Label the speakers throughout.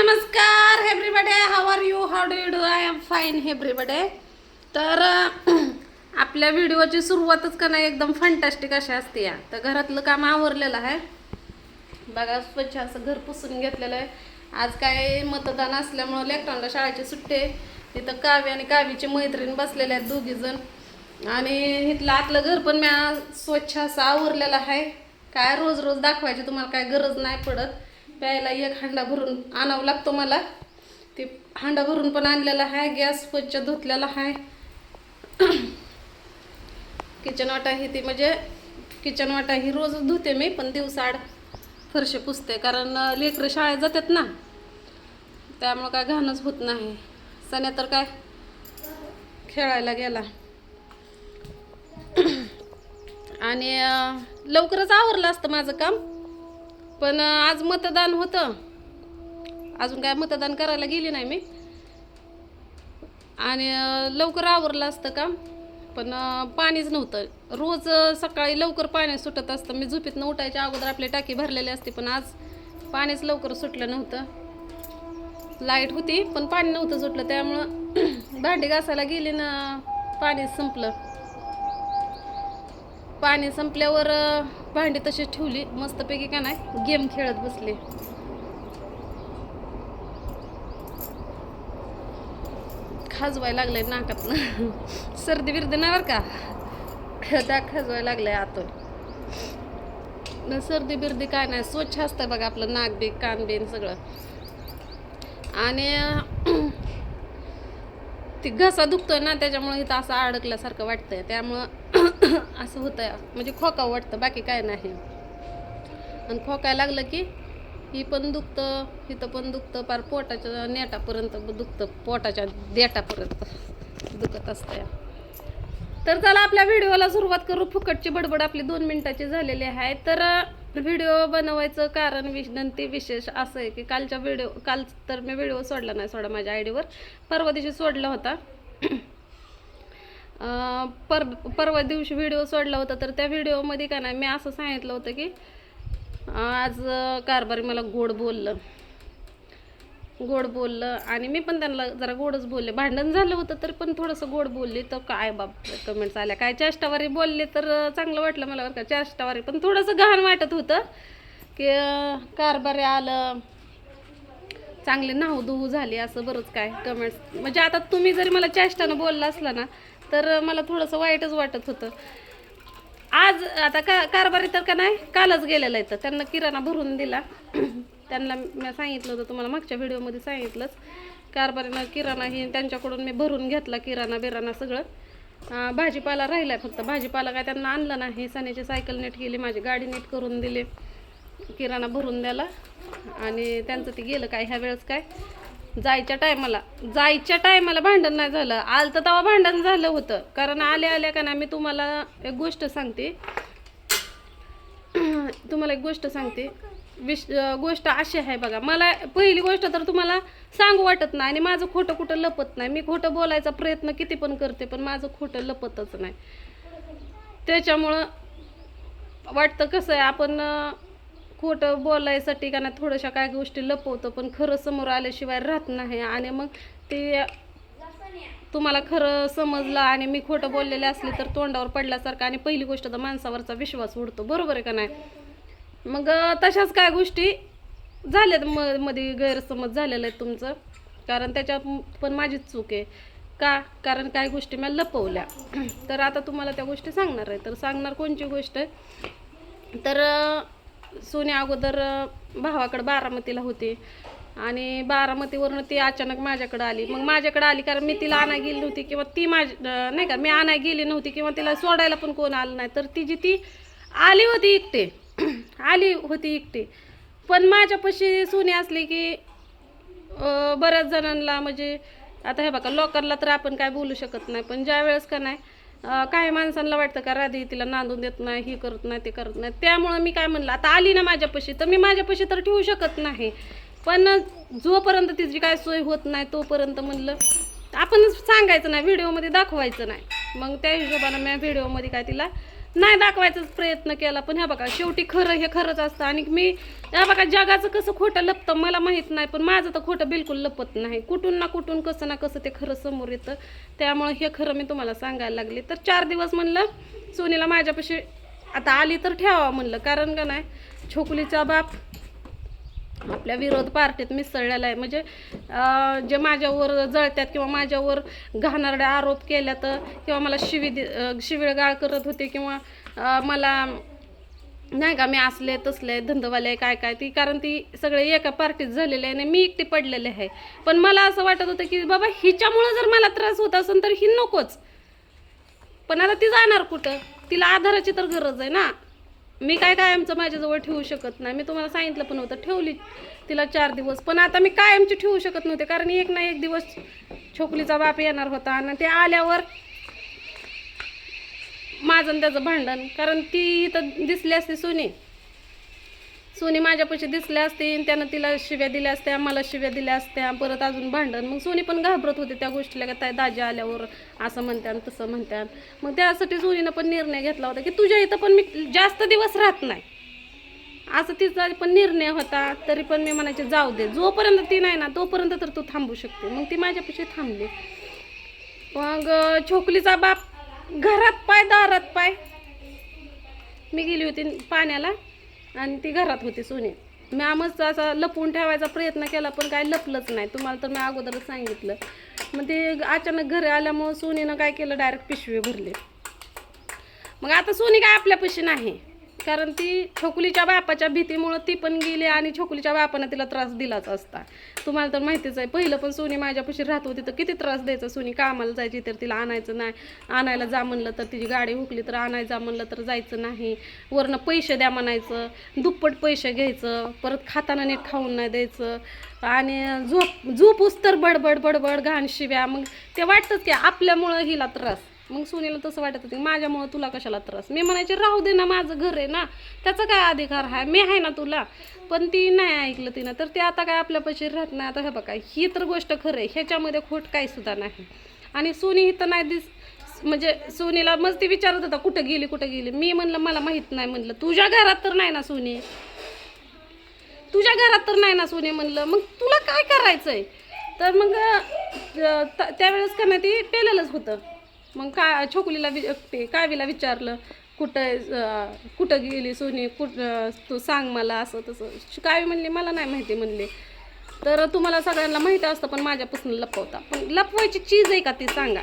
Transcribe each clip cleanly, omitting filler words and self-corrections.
Speaker 1: नमस्कार everybody, how are you, how do you do? I am fine everybody. तर आपल्या व्हिडिओची सुरुवातच का नाही एकदम फंटास्टिक अशी असते या. तर घरातलं काम आवरलेलं आहे बघा, स्वच्छ असं घर पुसून घेतलेलं आहे. आज काय मतदान असल्यामुळं लेकरांना शाळेची सुट्टी आहे. तिथं काव्य आणि कावीची मैत्रीण बसलेले आहेत दोघी जण, आणि इथलं आतलं घर पण मी स्वच्छ असं आवरलेलं आहे. काय रोज रोज दाखवायची तुम्हाला काय गरज नाही पडत. प्यायला एक हांडा भरून आणावं लागतो मला, ते हांडा भरून पण आणलेला आहे. गॅस स्वच्छ धुतलेला आहे. किचन वाटा ही ती म्हणजे किचन वाटा ही रोजच धुते मी, पण दिवसाआड फरशी पुसते, कारण लेकरं शाळेत जातात ना, त्यामुळं काय घाणच होत नाही. सण्या तर काय खेळायला गेला. आणि लवकरच आवरलं असतं माझं काम, पण आज मतदान होतं. अजून काय मतदान करायला गेली नाही मी, आणि लवकर आवरलं असतं काम, पण पाणीच नव्हतं. रोज सकाळी लवकर पाणी सुटत असतं. मी झोपेतनं उठायच्या अगोदर आपली टाकी भरलेली असते, पण आज पाणीच लवकर सुटलं नव्हतं. लाईट होती पण पाणी नव्हतं सुटलं, त्यामुळं भांडी घासायला गेली ना पाणी संपलं. पाणी संपल्यावर भांडी तशीच ठेवली मस्तपैकी का नाही, गेम खेळत बसले. खाजवायला लागलंय नाकातनं. सर्दी बिर्दी नाही बरं का, त्या खाजवायला लागलंय आतून. सर्दी बिर्दी काय नाही, स्वच्छ असतं बघा आपलं नाक बी कान बिन सगळं. आणि ती घसा दुखतोय ना, त्याच्यामुळे इथं असं अडकल्यासारखं वाटतंय, त्यामुळं असं होतंय. म्हणजे खोकावं वाटतं, बाकी काय नाही. आणि खोकायला लागलं की ही पण दुखतं, इथं पण दुखतं, पार पोटाच्या नेटापर्यंत दुखतं, पोटाच्या देटापर्यंत दुखत असतं. तर चला आपल्या व्हिडिओला सुरुवात करू. फुकटची बडबड आपली 2 मिनिटाची झालेली आहे. तर व्हिडिओ बनवायचं कारण विनंती विशेष असं आहे की काल तर मी व्हिडिओ सोडला नाही, सोडा माझ्या आयडीवर. परवा दिवशी सोडला होता. परवा दिवशी व्हिडिओ सोडला होता. तर त्या व्हिडिओमध्ये का नाही मी असं सांगितलं होतं की आज कारभारी मला गोड बोललं, आणि मी पण त्यांना जरा गोडच बोलले. भांडण झालं होतं तर पण थोडंसं गोड बोलले. तर काय बाप कमेंट्स आल्या, काय चेष्टावारी बोलले तर चांगलं वाटलं मला बरं का, चेष्टावारी. पण थोडंसं घाण वाटत होतं की कारभारी आलं, चांगली नाहूधुहू झाली, असं बरंच काय कमेंट्स. म्हणजे आता तुम्ही जरी मला चेष्टानं बोलला असला ना, तर मला थोडंसं वाईटच वाटत होतं. आज आता कारभारी तर का नाही कालच गेलेला आहे, तर त्यांना किराणा भरून दिला. त्यांना मी सांगितलं होतं तुम्हाला मागच्या व्हिडिओमध्ये सांगितलंच. कारभारीनं किराणा ही त्यांच्याकडून मी भरून घेतला, किराणा सगळं. भाजीपाला राहिलाय फक्त. भाजीपाला काय त्यांना आणलं नाही. सण्याची सायकल नीट केली, माझी गाडी नीट करून दिली, किराणा भरून द्याला. आणि त्यांचं ते गेलं काय ह्या वेळेस काय जायच्या टायमाला भांडण नाही झालं. आलं तर तेव्हा भांडण झालं होतं, कारण आल्या का नाही मी तुम्हाला एक गोष्ट सांगते. गोष्ट अशी आहे बघा. मला पहिली गोष्ट तर तुम्हाला सांगू वाटत नाही, आणि माझं खोटं कुठं लपत नाही. मी खोटं बोलायचा प्रयत्न किती पण करते, पण माझं खोटं लपतच नाही. त्याच्यामुळं वाटतं कसं आहे, आपण खोटं बोलायसाठी का नाही थोड्याशा काय गोष्टी लपवतो, पण खरं समोर आल्याशिवाय राहत नाही. आणि मग ते तुम्हाला खरं समजलं आणि मी खोटं बोललेले असले तर तोंडावर पडल्यासारखं, आणि पहिली गोष्ट तर माणसावरचा विश्वास उडतो, बरोबर आहे का नाही. मग तशाच काय गोष्टी झाल्यात, मध्ये गैरसमज झालेलं आहे तुमचं, कारण त्याच्यात पण माझीच चूक आहे का, कारण काय गोष्टी मी लपवल्या. तर आता तुम्हाला त्या गोष्टी सांगणार आहे. तर सांगणार कोणची गोष्ट आहे, तर सोन्या अगोदर भावाकडं बारामतीला होती, आणि बारामतीवरनं ती अचानक माझ्याकडं आली. मग माझ्याकडं आली कारण मी तिला आणाय गेली नव्हती, किंवा ती नाही का मी आणाय गेली नव्हती, किंवा तिला सोडायला पण कोण आलं नाही. तर ती आली होती एकटी. पण माझ्यापाशी सोनी असली की बऱ्याच जणांना, म्हणजे आता हे बघा लोकांना तर आपण काय बोलू शकत नाही, पण ज्या वेळेस का नाही काही माणसांना वाटतं का राधी तिला नांदून देत नाही, ही करत नाही, ते करत नाही. त्यामुळं मी काय म्हणलं, आता आली ना माझ्यापाशी तर मी माझ्यापाशी तर ठेवू शकत नाही, पण जोपर्यंत तिची काय सोय होत नाही तोपर्यंत म्हणलं आपण सांगायचं नाही, व्हिडिओमध्ये दाखवायचं नाही. मग त्या हिशोबानं मी व्हिडिओमध्ये काय तिला नाही दाखवायचाच प्रयत्न केला, पण ह्या बघा शेवटी खरं हे खरंच असतं. आणि मी ह्या बघा जगाचं कसं खोटं लपतं मला माहीत नाही, पण माझं तर खोटं बिलकुल लपत नाही. कुठून ना कुठून कसं ना कसं ते खरं समोर येतं. त्यामुळे हे खरं मी तुम्हाला सांगायला लागले. तर 4 दिवस म्हणलं सोनीला माझ्यापाशी आता आली तर ठेवावं म्हणलं, कारण का नाही छोकुलीचा बाप आपल्या विरोध पार्टीत मिसळलेला आहे. म्हणजे जे माझ्यावर जळत्यात किंवा माझ्यावर घाणेरडे आरोप केल्यात किंवा मला शिवीगाळ करत होते किंवा मला नाही का मी असले तसले धंदवाले काय काय ती, कारण ती सगळे एका पार्टीत झालेले आहे आणि मी एकटी पडलेले आहे. पण मला असं वाटत होतं की बाबा हिच्यामुळं जर मला त्रास होत असेल तर ही नकोच. पण आता ती जाणार कुठं? तिला आधाराची तर गरज आहे ना. मी काय कायमचं माझ्याजवळ ठेवू शकत नाही. मी तुम्हाला सांगितलं पण होतं, ठेवली तिला 4 दिवस, पण आता मी कायमची ठेवू शकत नव्हते. कारण एक ना एक दिवस छोकलीचा बाप येणार होता आणि ते आल्यावर माझं आणि त्याचं भांडण. कारण ती इथं दिसली असती सोनी माझ्यापाशी दिसल्या असती, त्यानं तिला शिव्या दिल्या असत्या, मला शिव्या दिल्या असत्या, परत अजून भांडण. मग सोनी पण घाबरत होते त्या गोष्टीला, का ताई दाजी आल्यावर असं म्हणतात तसं म्हणतात. मग त्यासाठी सोनीनं पण निर्णय घेतला होता की तुझ्या इथं पण मी जास्त दिवस राहत नाही, असं तिचा पण निर्णय होता. तरी पण मी म्हणायचे जाऊ दे, जोपर्यंत ती नाही ना तोपर्यंत तर तू थांबू शकते. मग ती माझ्यापाशी थांबली. मग छोकलीचा बाप घरात पाय दारात पाय. मी गेली होती पाण्याला आणि ती घरात होती सोनी. मी आमच असा लपवून ठेवायचा प्रयत्न केला, पण काय लपलंच नाही. तुम्हाला तर मी अगोदरच सांगितलं. मग ते अचानक घरी आल्यामुळं सोनीनं काय केलं, डायरेक्ट पिशवी भरली. मग आता सोनी काय आपल्यापाशी नाही, कारण ती छोकुलीच्या बापाच्या भीतीमुळं ती पण गेली आणि छोकुलीच्या बापानं तिला त्रास दिलाच असता. तुम्हाला तर माहितीच आहे, पहिलं पण सोनी माझ्यापाशी राहत होती तर किती त्रास द्यायचा. सोनी कामाला जायची तर तिला आणायचं नाही, आणायला जा म्हणलं तर तिची गाडी हुकली तर आणायला जा म्हणलं तर जायचं नाही, वरनं पैसे द्या म्हणायचं, दुप्पट पैसे घ्यायचं, परत खाताना नीट खाऊन नाही द्यायचं आणि झोपूस तर बडबड बडबड घाण शिव्या. मग ते वाटतंच की आपल्यामुळं हिला त्रास. मग सोनीला तसं वाटत होतं माझ्यामुळं तुला कशाला त्रास. मी म्हणायचे राहू दे ना, माझं घर आहे ना, त्याचा काय अधिकार आहे, मी आहे ना तुला. पण ती नाही ऐकलं तिनं, तर ते आता काय आपल्यापाशी राहत नाही. आता हे बघा ही तर गोष्ट खरं आहे, ह्याच्यामध्ये खोट काही सुद्धा नाही. आणि सोनी इथं नाही म्हणजे सोनीला मग ती विचारत होता कुठं गेली. मी म्हणलं मला माहीत नाही. म्हणलं तुझ्या घरात तर नाही ना सोनी, तुझ्या घरात तर नाही ना सोनी. म्हणलं मग तुला काय करायचंय. तर मग त्यावेळेस का नाही ती पेलेलंच होतं. मग छोकुलीला कावीला विचारलं कुठं गेली सोनी, तू सांग मला असं तसं. कावी म्हणली मला नाही माहिती म्हणले. तर तुम्हाला सगळ्यांना माहिती असतं पण माझ्यापासून लपवता. पण लपवायची चीज आहे का ती सांगा,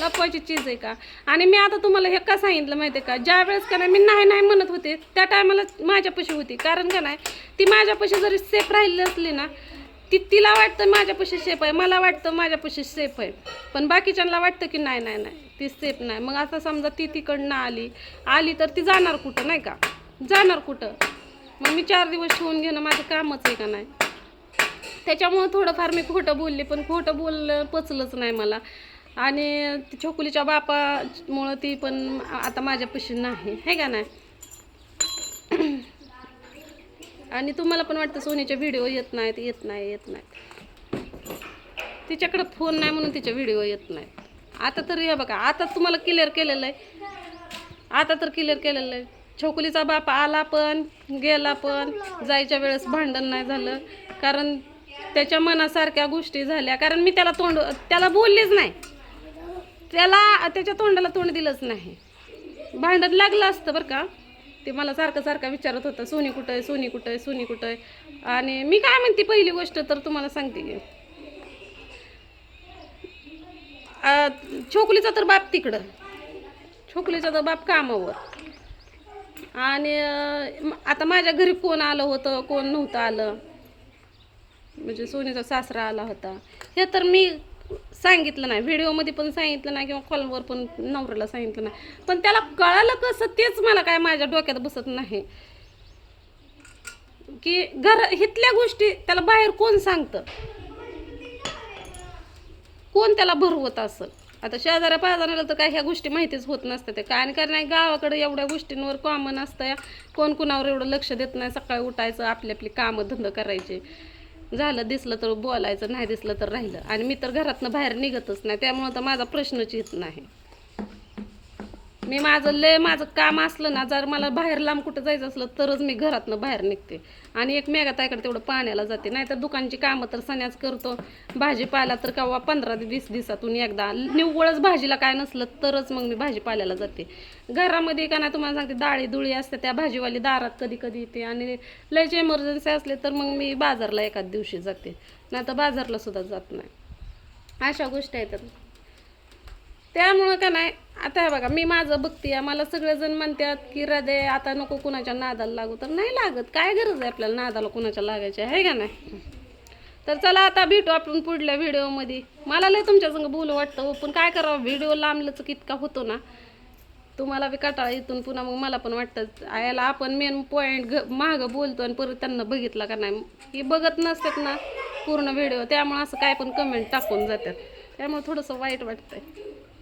Speaker 1: लपवायची चीज आहे का. आणि मी आता तुम्हाला हे का सांगितलं माहिती आहे का, ज्या वेळेस का नाही मी नाही म्हणत होते त्या टायमाला माझ्यापाशी होती. कारण का नाही ती माझ्यापाशी जरी सेफ राहिली असली ना, तिला वाटतं माझ्यापाशी सेफ आहे, मला वाटतं माझ्यापाशी सेफ आहे, पण बाकीच्यांना वाटतं की नाही ती सेफ नाही. मग आता समजा ती तिकडनं आली तर ती जाणार कुठं, नाही का, जाणार कुठं. मग मी 4 दिवस ठेवून घेणं माझं कामच आहे का नाही. त्याच्यामुळं थोडंफार मी खोटं बोलले, पण खोटं बोललं पचलंच नाही मला. आणि छोकुलीच्या बापामुळं ती पण आता माझ्यापाशी नाही, है का नाही. आणि तुम्हाला पण वाटतं सोनीचे व्हिडिओ येत नाहीत. तिच्याकडे फोन नाही म्हणून तिचे व्हिडिओ येत नाहीत. आता तर हे बघा, आता तुम्हाला क्लिअर केलेलं आहे. छोकुलीचा बाप आला पण गेला पण, जायच्या वेळेस भांडण नाही झालं, कारण त्याच्या मनासारख्या गोष्टी झाल्या. कारण मी त्याला बोललेच नाही, त्याच्या तोंडाला तोंड दिलंच नाही. भांडण लागलं असतं बरं का. ते मला सारखं विचारत होतं सोनी कुठं आहे. आणि मी काय म्हणते, पहिली गोष्ट तर तुम्हाला सांगते की छोकुलीचा तर बाप तिकडं, छोकुलीचा तर बाप कामावर. आणि आता माझ्या घरी कोण आलं होतं कोण नव्हतं आलं, म्हणजे सोनीचा सासरा आला होता हे तर मी सांगितलं नाही, व्हिडिओमध्ये पण सांगितलं नाही किंवा कॉलवर पण नवऱ्याला सांगितलं नाही. पण त्याला कळालं कसं तेच मला काय माझ्या डोक्यात बसत नाही की इथल्या गोष्टी त्याला बाहेर कोण सांगतं, कोण त्याला भरवत असं. आता शेजाऱ्या पाजाराला तर काय ह्या गोष्टी माहितीच होत नसतात ते काय. कारण नाही गावाकडे एवढ्या गोष्टींवर कॉमन असतं, कोण कुणावर एवढं लक्ष देत नाही. सकाळी उठायचं, आपली कामं धंदा करायचे, झालं दिसलं तर बोलायचं, नाही दिसलं तर राहिलं. आणि मी तर घरातनं बाहेर निघतच नाही, त्यामुळं तर माझा प्रश्नच येत नाही. मी माझं काम असलं ना, जर मला बाहेर लांब कुठं जायचं असलं तरच मी घरातनं बाहेर निघते. आणि एक मेघाताईकडे तेवढं पाण्याला जाते, नाहीतर दुकानची कामं तर सण्याच करतो. भाजीपाला तर केव्हा 15-20 दिवसातून एकदा, निव्वळच भाजीला काय नसलं तरच मग मी भाजीपाल्याला जाते. घरामध्ये का नाही तुम्हाला सांगते, डाळी दुळी असते त्या भाजीवाली दारात कधी कधी येते. आणि लयच इमर्जन्सी असले तर मग मी बाजारला एखाद दिवशी जाते, नाही तर बाजारला सुद्धा जात नाही. अशा गोष्टी आहेत. त्यामुळं का नाही, आता हे बघा मी माझं बघते, मला सगळेजण म्हणतात की हृदय आता नको कुणाच्या नादाला लागू. तर नाही लागत, काय गरज आहे आपल्याला नादाला कुणाच्या लागायची आहे का नाही. तर चला आता भेटू आपण पुढल्या व्हिडिओमध्ये. मला लय तुमच्या संग बोलू वाटतं हो, पण काय करावं, व्हिडिओ लांबलंच कितका होतो ना, तुम्हाला बी कटाळा इथून पुन्हा मग मला पण वाटतं याला आपण मेन पॉईंट मागं बोलतो आणि परत त्यांना बघितला का नाही, ही बघत नसतात ना पूर्ण व्हिडिओ, त्यामुळे असं काय पण कमेंट टाकून जातात, त्यामुळे थोडंसं वाईट वाटतंय.